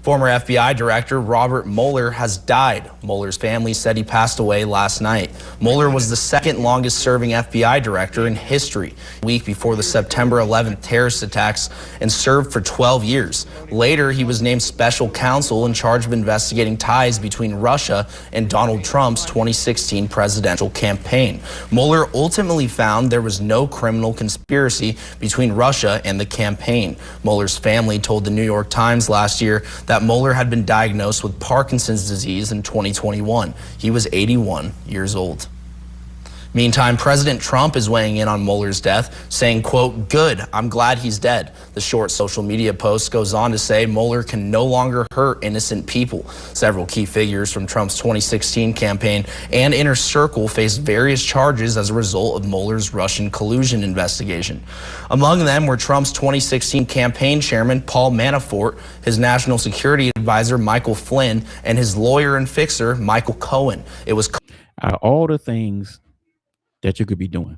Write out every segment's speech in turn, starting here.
Former FBI Director Robert Mueller has died. Mueller's family said he passed away last night. Mueller was the second longest serving FBI director in history, a week before the September 11th terrorist attacks, and served for 12 years. Later, he was named special counsel in charge of investigating ties between Russia and Donald Trump's 2016 presidential campaign. Mueller ultimately found there was no criminal conspiracy between Russia and the campaign. Mueller's family told the New York Times last year that Mueller had been diagnosed with Parkinson's disease in 2021. He was 81 years old. Meantime, President Trump is weighing in on Mueller's death, saying, quote, "Good, I'm glad he's dead." The short social media post goes on to say Mueller can no longer hurt innocent people. Several key figures from Trump's 2016 campaign and inner circle faced various charges as a result of Mueller's Russian collusion investigation. Among them were Trump's 2016 campaign chairman, Paul Manafort, his national security advisor, Michael Flynn, and his lawyer and fixer, Michael Cohen. It was all the things that you could be doing.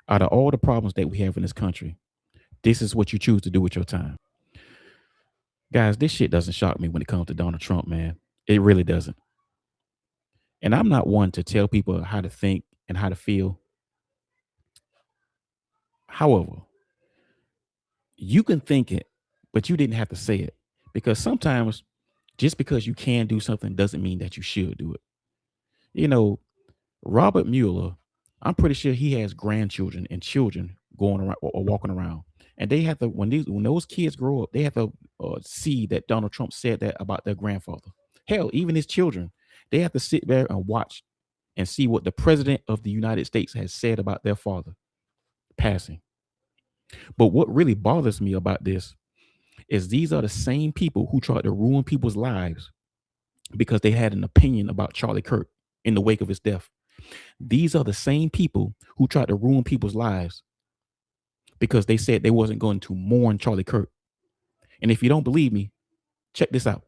Out of all the problems that we have in this country, this is what you choose to do with your time. Guys, this shit doesn't shock me when it comes to Donald Trump, man. It really doesn't. And I'm not one to tell people how to think and how to feel. However, you can think it, but you didn't have to say it. Because sometimes just because you can do something doesn't mean that you should do it. You know, Robert Mueller, I'm pretty sure he has grandchildren and children going around or walking around, and they have to when those kids grow up, they have to see that Donald Trump said that about their grandfather. Hell, even his children, they have to sit there and watch and see what the president of the United States has said about their father passing. But what really bothers me about this is these are the same people who tried to ruin people's lives because they had an opinion about Charlie Kirk in the wake of his death. These are the same people who tried to ruin people's lives because they said they wasn't going to mourn Charlie Kirk. And if you don't believe me, check this out.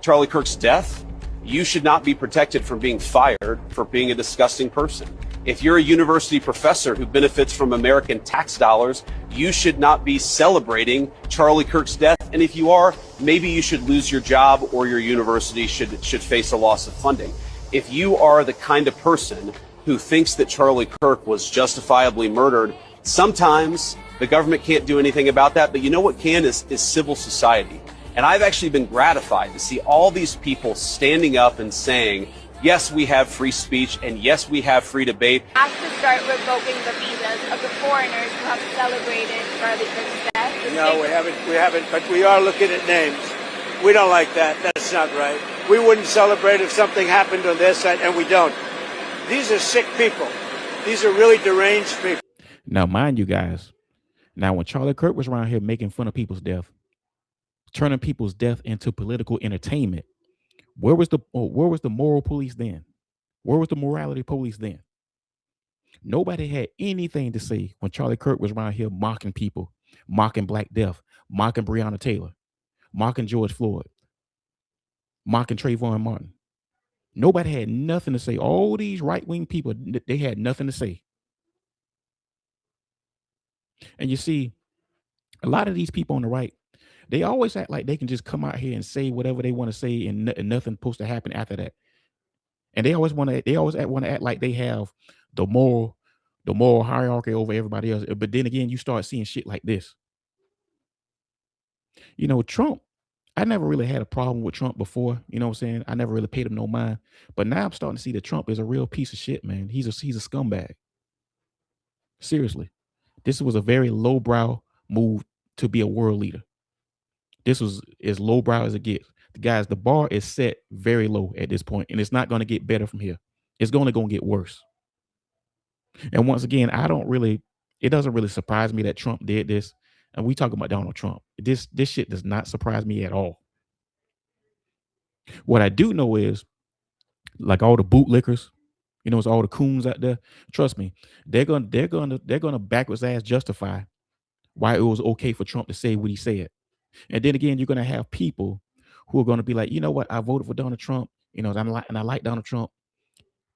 Charlie Kirk's death, you should not be protected from being fired for being a disgusting person. If you're a university professor who benefits from American tax dollars, you should not be celebrating Charlie Kirk's death. And if you are, maybe you should lose your job or your university should face a loss of funding. If you are the kind of person who thinks that Charlie Kirk was justifiably murdered, sometimes the government can't do anything about that, but you know what can is civil society. And I've actually been gratified to see all these people standing up and saying, yes, we have free speech, and yes, we have free debate. Has to start revoking the visas of the foreigners who have celebrated Charlie Kirk's death. No, we haven't, but we are looking at names. We don't like that. That's not right. We wouldn't celebrate if something happened on their side, and we don't. These are sick people. These are really deranged people. Now, mind you guys, now when Charlie Kirk was around here making fun of people's death, turning people's death into political entertainment, where was the moral police then? Where was the morality police then? Nobody had anything to say when Charlie Kirk was around here mocking people, mocking Black Death, mocking Breonna Taylor, mocking George Floyd, mocking Trayvon Martin. Nobody had nothing to say. All these right-wing people, they had nothing to say. And you see, a lot of these people on the right, they always act like they can just come out here and say whatever they want to say and nothing's supposed to happen after that. And they always want to act like they have the moral hierarchy over everybody else. But then again, you start seeing shit like this. You know, Trump, I never really had a problem with Trump before. You know what I'm saying? I never really paid him no mind. But now I'm starting to see that Trump is a real piece of shit, man. He's a scumbag. Seriously. This was a very lowbrow move to be a world leader. This was as lowbrow as it gets. Guys, the bar is set very low at this point, and it's not going to get better from here. It's going to get worse. And once again, it doesn't really surprise me that Trump did this. And we talk about Donald Trump. This shit does not surprise me at all. What I do know is, like all the bootlickers, you know, it's all the coons out there. Trust me, they're gonna backwards ass justify why it was okay for Trump to say what he said. And then again, you're gonna have people who are gonna be like, you know what, I voted for Donald Trump. You know, and I like Donald Trump.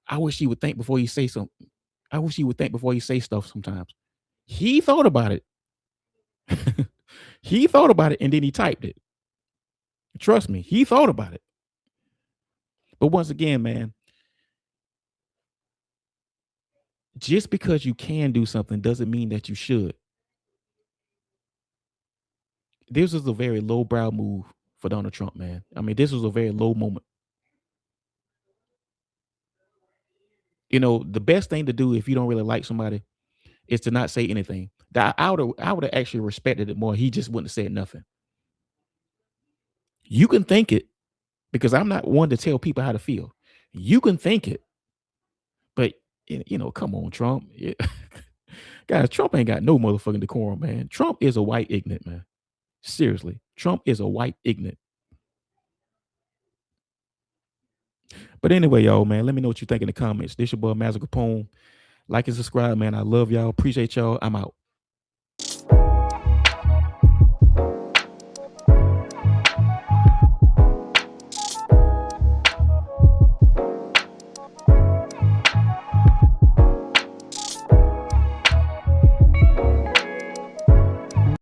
I wish he would think before he say something. I wish he would think before he say stuff sometimes. He thought about it. He thought about it and then he typed it. Trust me, he thought about it. But once again, man, just because you can do something doesn't mean that you should. This was a very lowbrow move for Donald Trump, man. I mean, this was a very low moment. You know, the best thing to do if you don't really like somebody is to not say anything. I would have actually respected it more. He just wouldn't have said nothing. You can think it, because I'm not one to tell people how to feel. You can think it, but come on, Trump. Guys, Trump ain't got no motherfucking decorum, man. Trump is a white ignorant, man. Seriously, Trump is a white ignorant. But anyway, y'all, man, let me know what you think in the comments. This your boy Mazo. Like and subscribe, man. I love y'all. Appreciate y'all. I'm out.